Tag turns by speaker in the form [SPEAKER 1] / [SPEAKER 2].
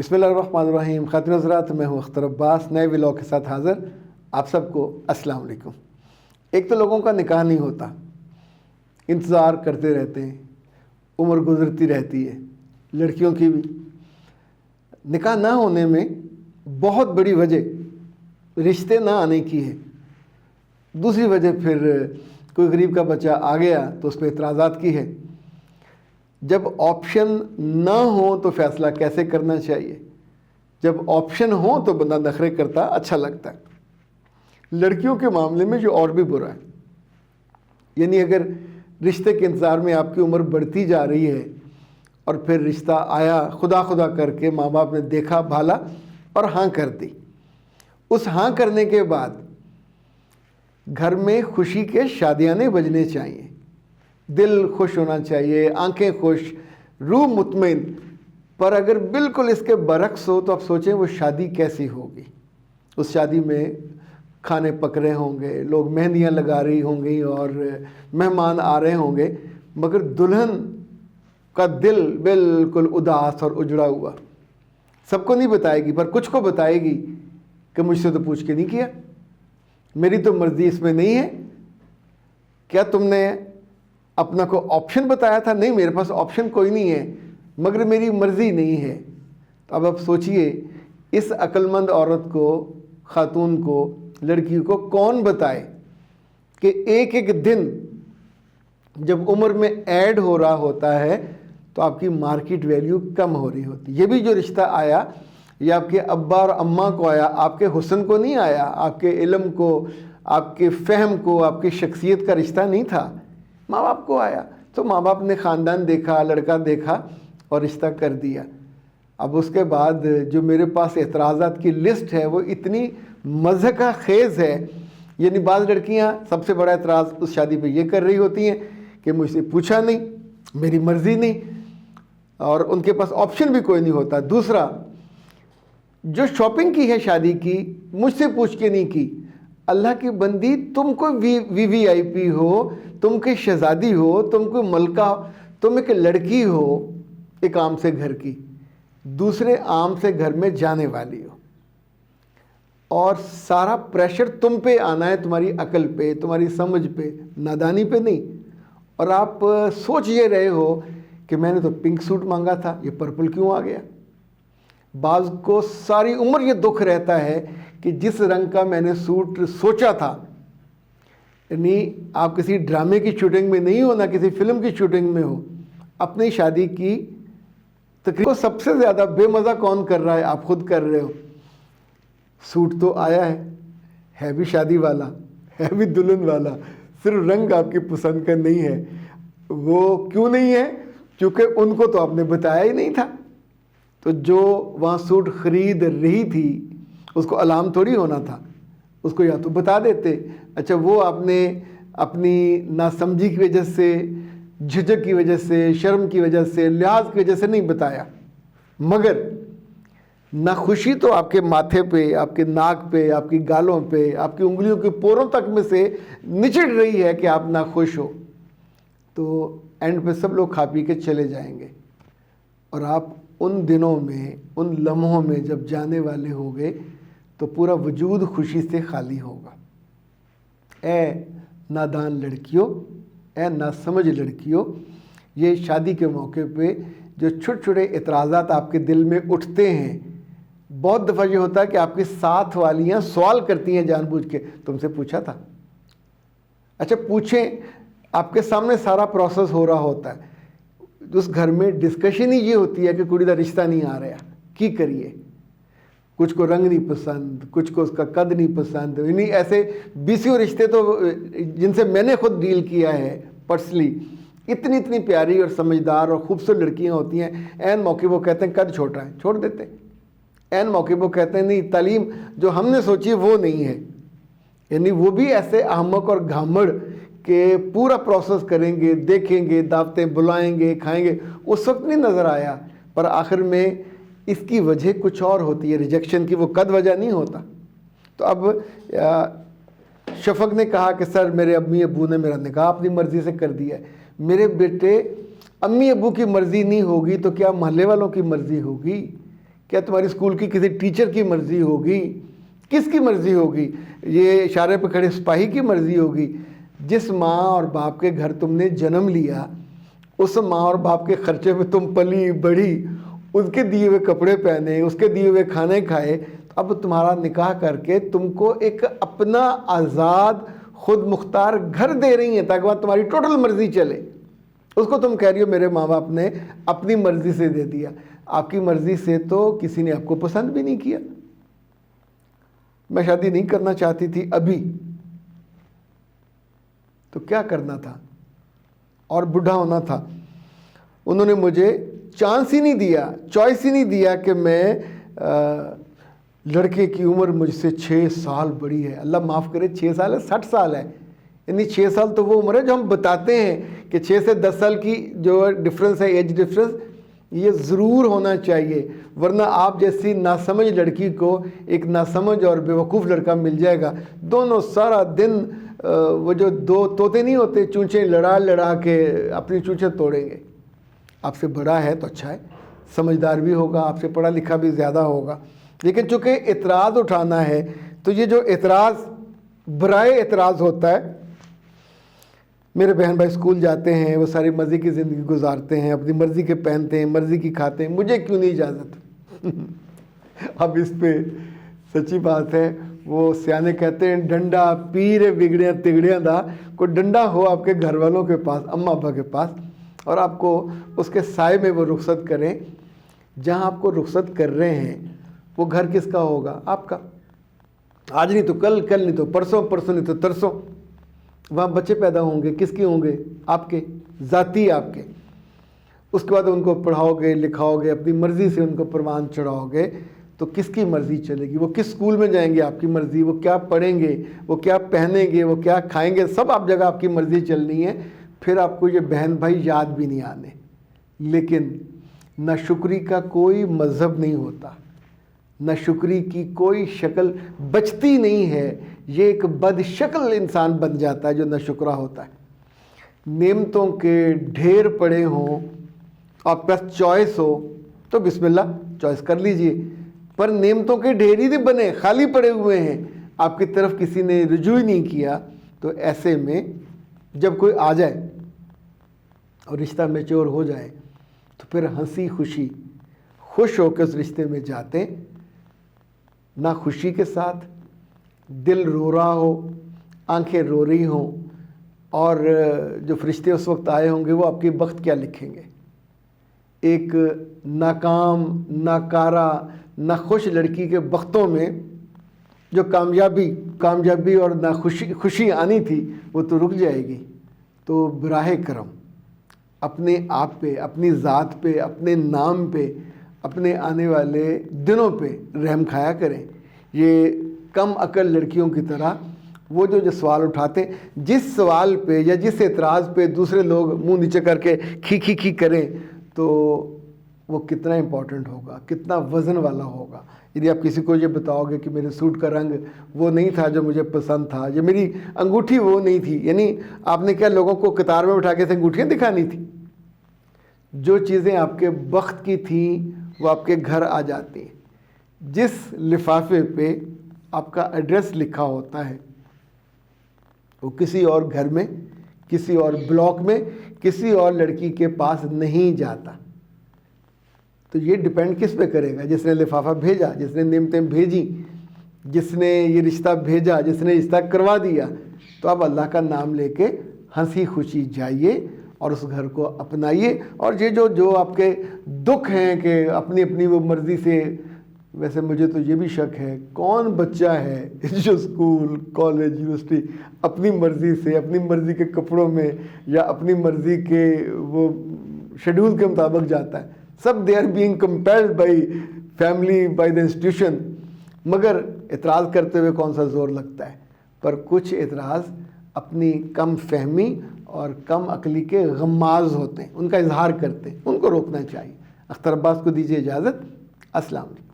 [SPEAKER 1] بسم اللہ الرحمن الرحیم۔ خاتون حضرات، میں ہوں اختر عباس، نئے ولاگ کے ساتھ حاضر۔ آپ سب کو السلام علیکم۔ ایک تو لوگوں کا نکاح نہیں ہوتا، انتظار کرتے رہتے ہیں، عمر گزرتی رہتی ہے۔ لڑکیوں کی بھی نکاح نہ ہونے میں بہت بڑی وجہ رشتے نہ آنے کی ہے۔ دوسری وجہ پھر کوئی غریب کا بچہ آ گیا تو اس پہ اعتراضات کی ہے۔ جب آپشن نہ ہو تو فیصلہ کیسے کرنا چاہیے؟ جب آپشن ہو تو بندہ نخرے کرتا اچھا لگتا ہے۔ لڑکیوں کے معاملے میں جو اور بھی برا ہے، یعنی اگر رشتے کے انتظار میں آپ کی عمر بڑھتی جا رہی ہے اور پھر رشتہ آیا، خدا خدا کر کے ماں باپ نے دیکھا بھالا اور ہاں کر دی، اس ہاں کرنے کے بعد گھر میں خوشی کے شادیانے بجنے چاہیے، دل خوش ہونا چاہیے، آنکھیں خوش، روح مطمئن۔ پر اگر بالکل اس کے برعکس ہو تو آپ سوچیں وہ شادی کیسی ہوگی؟ اس شادی میں کھانے پک رہے ہوں گے، لوگ مہندیاں لگا رہی ہوں گی اور مہمان آ رہے ہوں گے، مگر دلہن کا دل بالکل اداس اور اجڑا ہوا۔ سب کو نہیں بتائے گی پر کچھ کو بتائے گی کہ مجھ سے تو پوچھ کے نہیں کیا، میری تو مرضی اس میں نہیں ہے۔ کیا تم نے اپنا کوئی آپشن بتایا تھا؟ نہیں، میرے پاس آپشن کوئی نہیں ہے، مگر میری مرضی نہیں ہے۔ تو اب آپ سوچئے اس عقل مند عورت کو، خاتون کو، لڑکی کو کون بتائے کہ ایک ایک دن جب عمر میں ایڈ ہو رہا ہوتا ہے تو آپ کی مارکیٹ ویلیو کم ہو رہی ہوتی ہے۔ یہ بھی جو رشتہ آیا یہ آپ کے ابا اور اماں کو آیا، آپ کے حسن کو نہیں آیا، آپ کے علم کو، آپ کے فہم کو، آپ کی شخصیت کا رشتہ نہیں تھا، ماں باپ کو آیا۔ تو ماں باپ نے خاندان دیکھا، لڑکا دیکھا اور رشتہ کر دیا۔ اب اس کے بعد جو میرے پاس اعتراضات کی لسٹ ہے وہ اتنی مضحکہ خیز ہے۔ یعنی بعض لڑکیاں سب سے بڑا اعتراض اس شادی پہ یہ کر رہی ہوتی ہیں کہ مجھ سے پوچھا نہیں، میری مرضی نہیں، اور ان کے پاس آپشن بھی کوئی نہیں ہوتا۔ دوسرا، جو شاپنگ کی ہے شادی کی، مجھ سے پوچھ کے نہیں کی۔ اللہ کی بندی، تم کوئی وی آئی پی ہو، تم کوئی شہزادی ہو، تم کوئی ملکہ ہو، تم ایک لڑکی ہو ایک عام سے گھر کی، دوسرے عام سے گھر میں جانے والی ہو، اور سارا پریشر تم پہ آنا ہے، تمہاری عقل پہ، تمہاری سمجھ پہ، نادانی پہ نہیں۔ اور آپ سوچ یہ رہے ہو کہ میں نے تو پنک سوٹ مانگا تھا، یہ پرپل کیوں آ گیا؟ بعض کو ساری عمر یہ دکھ رہتا ہے کہ جس رنگ کا میں نے سوٹ سوچا تھا، یعنی آپ کسی ڈرامے کی شوٹنگ میں نہیں ہو، نہ کسی فلم کی شوٹنگ میں ہو، اپنی شادی کی تقریب کو سب سے زیادہ بے مزہ کون کر رہا ہے؟ آپ خود کر رہے ہو۔ سوٹ تو آیا ہے بھی شادی والا، ہے بھی دلہن والا، صرف رنگ آپ کی پسند کا نہیں ہے۔ وہ کیوں نہیں ہے؟ کیونکہ ان کو تو آپ نے بتایا ہی نہیں تھا۔ تو جو وہاں سوٹ خرید رہی تھی اس کو الام تھوڑی ہونا تھا، اس کو یا تو بتا دیتے۔ اچھا، وہ آپ نے اپنی ناسمجھی کی وجہ سے، جھجک کی وجہ سے، شرم کی وجہ سے، لحاظ کی وجہ سے نہیں بتایا، مگر ناخوشی تو آپ کے ماتھے پہ، آپ کے ناک پہ، آپ کی گالوں پہ، آپ کی انگلیوں کے پوروں تک میں سے نچڑ رہی ہے کہ آپ ناخوش ہو۔ تو اینڈ پہ سب لوگ کھا پی کے چلے جائیں گے، اور آپ ان دنوں میں، ان لمحوں میں جب جانے والے ہو گئے تو پورا وجود خوشی سے خالی ہوگا۔ اے نادان لڑکیوں، اے ناسمجھ لڑکیوں، یہ شادی کے موقع پہ جو چھوٹے چھوٹے اعتراضات آپ کے دل میں اٹھتے ہیں، بہت دفعہ یہ ہوتا ہے کہ آپ کی ساتھ والیاں سوال کرتی ہیں جان بوجھ کے، تم سے پوچھا تھا؟ اچھا پوچھیں، آپ کے سامنے سارا پروسیس ہو رہا ہوتا ہے، اس گھر میں ڈسکشن ہی یہ ہوتی ہے کہ کڑی دا رشتہ نہیں آ رہا، کی کریے؟ کچھ کو رنگ نہیں پسند، کچھ کو اس کا قد نہیں پسند، یعنی ایسے بیسیوں رشتے تو جن سے میں نے خود ڈیل کیا ہے پرسنلی، اتنی پیاری اور سمجھدار اور خوبصورت لڑکیاں ہوتی ہیں، عین موقع وہ کہتے ہیں قد چھوٹا ہے، چھوڑ دیتے ہیں۔ عین موقع وہ کہتے ہیں نہیں، تعلیم جو ہم نے سوچی وہ نہیں ہے، یعنی وہ بھی ایسے احمق اور گھامڑ کہ پورا پروسیس کریں گے، دیکھیں گے، دعوتیں بلائیں گے، کھائیں گے، اس وقت نہیں نظر آیا، پر آخر میں اس کی وجہ کچھ اور ہوتی ہے، ریجیکشن کی، وہ قد وجہ نہیں ہوتا۔ تو اب شفق نے کہا کہ سر میرے امی ابو نے میرا نکاح اپنی مرضی سے کر دیا ہے۔ میرے بیٹے، امی ابو کی مرضی نہیں ہوگی تو کیا محلے والوں کی مرضی ہوگی؟ کیا تمہاری اسکول کی کسی ٹیچر کی مرضی ہوگی؟ کس کی مرضی ہوگی؟ یہ اشارے پہ کھڑے سپاہی کی مرضی ہوگی؟ جس ماں اور باپ کے گھر تم نے جنم لیا، اس ماں اور باپ کے خرچے پہ تم پلی بڑھی، اس کے دیے ہوئے کپڑے پہنے، اس کے دیے ہوئے کھانے کھائے، اب تمہارا نکاح کر کے تم کو ایک اپنا آزاد خود مختار گھر دے رہی ہیں تاکہ وہاں تمہاری ٹوٹل مرضی چلے۔ اس کو تم کہہ رہی ہو میرے ماں باپ نے اپنی مرضی سے دے دیا۔ آپ کی مرضی سے تو کسی نے آپ کو پسند بھی نہیں کیا۔ میں شادی نہیں کرنا چاہتی تھی ابھی، تو کیا کرنا تھا؟ اور بوڑھا ہونا تھا۔ انہوں نے مجھے چانس ہی نہیں دیا، چوائس ہی نہیں دیا کہ میں لڑکے کی عمر مجھ سے 6 سال بڑی ہے، اللہ معاف کرے 6 سال ہے 60 سال ہے، یعنی 6 سال تو وہ عمر ہے جو ہم بتاتے ہیں کہ 6 سے 10 سال کی جو ڈفرنس ہے، ایج ڈفرنس، یہ ضرور ہونا چاہیے، ورنہ آپ جیسی ناسمجھ لڑکی کو ایک ناسمجھ اور بیوقوف لڑکا مل جائے گا، دونوں سارا دن وہ جو 2 طوطے نہیں ہوتے چونچیں لڑا لڑا کے اپنی چونچیں توڑیں گے۔ آپ سے بڑا ہے تو اچھا ہے، سمجھدار بھی ہوگا، آپ سے پڑھا لکھا بھی زیادہ ہوگا، لیکن چونکہ اعتراض اٹھانا ہے تو یہ جو اعتراض برائے اعتراض ہوتا ہے۔ میرے بہن بھائی اسکول جاتے ہیں، وہ ساری مرضی کی زندگی گزارتے ہیں، اپنی مرضی کے پہنتے ہیں، مرضی کی کھاتے ہیں، مجھے کیوں نہیں اجازت؟ اب اس پہ سچی بات ہے، وہ سیانے کہتے ہیں ڈنڈا پیر بگڑیاں تگڑیاں دا، کوئی ڈنڈا ہو آپ کے گھر والوں کے پاس، اماں ابا کے پاس، اور آپ کو اس کے سائے میں وہ رخصت کریں۔ جہاں آپ کو رخصت کر رہے ہیں وہ گھر کس کا ہوگا؟ آپ کا۔ آج نہیں تو کل، کل نہیں تو پرسوں، پرسوں نہیں تو ترسوں وہاں بچے پیدا ہوں گے، کس کے ہوں گے؟ آپ کے، ذاتی آپ کے۔ اس کے بعد ان کو پڑھاؤ گے، لکھاؤ گے، اپنی مرضی سے ان کو پروان چڑھاؤ گے، تو کس کی مرضی چلے گی؟ وہ کس اسکول میں جائیں گے؟ آپ کی مرضی۔ وہ کیا پڑھیں گے، وہ کیا پہنیں گے، وہ کیا کھائیں گے، سب آپ جگہ آپ کی مرضی چلنی ہے۔ پھر آپ کو یہ بہن بھائی یاد بھی نہیں آنے۔ لیکن ناشکری کا کوئی مذہب نہیں ہوتا، ناشکری کی کوئی شکل بچتی نہیں ہے، یہ ایک بد شکل انسان بن جاتا ہے جو ناشکرا ہوتا ہے۔ نعمتوں کے ڈھیر پڑے ہوں اور پلس چوائس ہو تو بسم اللہ چوائس کر لیجئے، پر نعمتوں کے ڈھیر ہی نہیں بنے، خالی پڑے ہوئے ہیں، آپ کی طرف کسی نے رجوع ہی نہیں کیا، تو ایسے میں جب کوئی آ جائے اور رشتہ میچور ہو جائے تو پھر ہنسی خوشی خوش ہو کے اس رشتے میں جاتے، نہ خوشی کے ساتھ، دل رو رہا ہو، آنکھیں رو رہی ہوں، اور جو فرشتے اس وقت آئے ہوں گے وہ آپ کی بخت کیا لکھیں گے؟ ایک ناکام، ناکارہ، ناخوش لڑکی کے بختوں میں جو کامیابی اور خوشی آنی تھی وہ تو رک جائے گی۔ تو براہ کرم اپنے آپ پہ، اپنی ذات پہ، اپنے نام پہ، اپنے آنے والے دنوں پہ رحم کھایا کریں۔ یہ کم عقل لڑکیوں کی طرح وہ جو سوال اٹھاتے ہیں، جس سوال پہ یا جس اعتراض پہ دوسرے لوگ منہ نیچے کر کے کھی کریں، تو وہ کتنا امپورٹنٹ ہوگا، کتنا وزن والا ہوگا۔ یعنی آپ کسی کو یہ بتاؤ گے کہ میرے سوٹ کا رنگ وہ نہیں تھا جو مجھے پسند تھا، یا میری انگوٹھی وہ نہیں تھی، یعنی آپ نے کیا لوگوں کو قطار میں بٹھا کے انگوٹھیاں دکھانی تھی؟ جو چیزیں آپ کے بخت کی تھیں وہ آپ کے گھر آ جاتی ہیں۔ جس لفافے پہ آپ کا ایڈریس لکھا ہوتا ہے وہ کسی اور گھر میں، کسی اور بلاک میں، کسی اور لڑکی کے پاس نہیں جاتا۔ تو یہ ڈیپینڈ کس پہ کرے گا؟ جس نے لفافہ بھیجا، جس نے نعمتیں بھیجی، جس نے یہ رشتہ بھیجا، جس نے رشتہ کروا دیا۔ تو اب اللہ کا نام لے کے ہنسی خوشی جائیے اور اس گھر کو اپنائیے۔ اور یہ جو آپ کے دکھ ہیں کہ اپنی وہ مرضی سے، ویسے مجھے تو یہ بھی شک ہے کون بچہ ہے جو اسکول، کالج، یونیورسٹی اپنی مرضی سے، اپنی مرضی کے کپڑوں میں یا اپنی مرضی کے وہ شیڈول کے مطابق جاتا ہے۔ سب they are being compelled by family, by the institution. مگر اعتراض کرتے ہوئے کون سا زور لگتا ہے؟ پر کچھ اعتراض اپنی کم فہمی اور کم عقلی کے غماز ہوتے ہیں، ان کا اظہار کرتے ہیں، ان کو روکنا چاہیے۔ اختر عباس کو دیجیے اجازت۔ السلام علیکم۔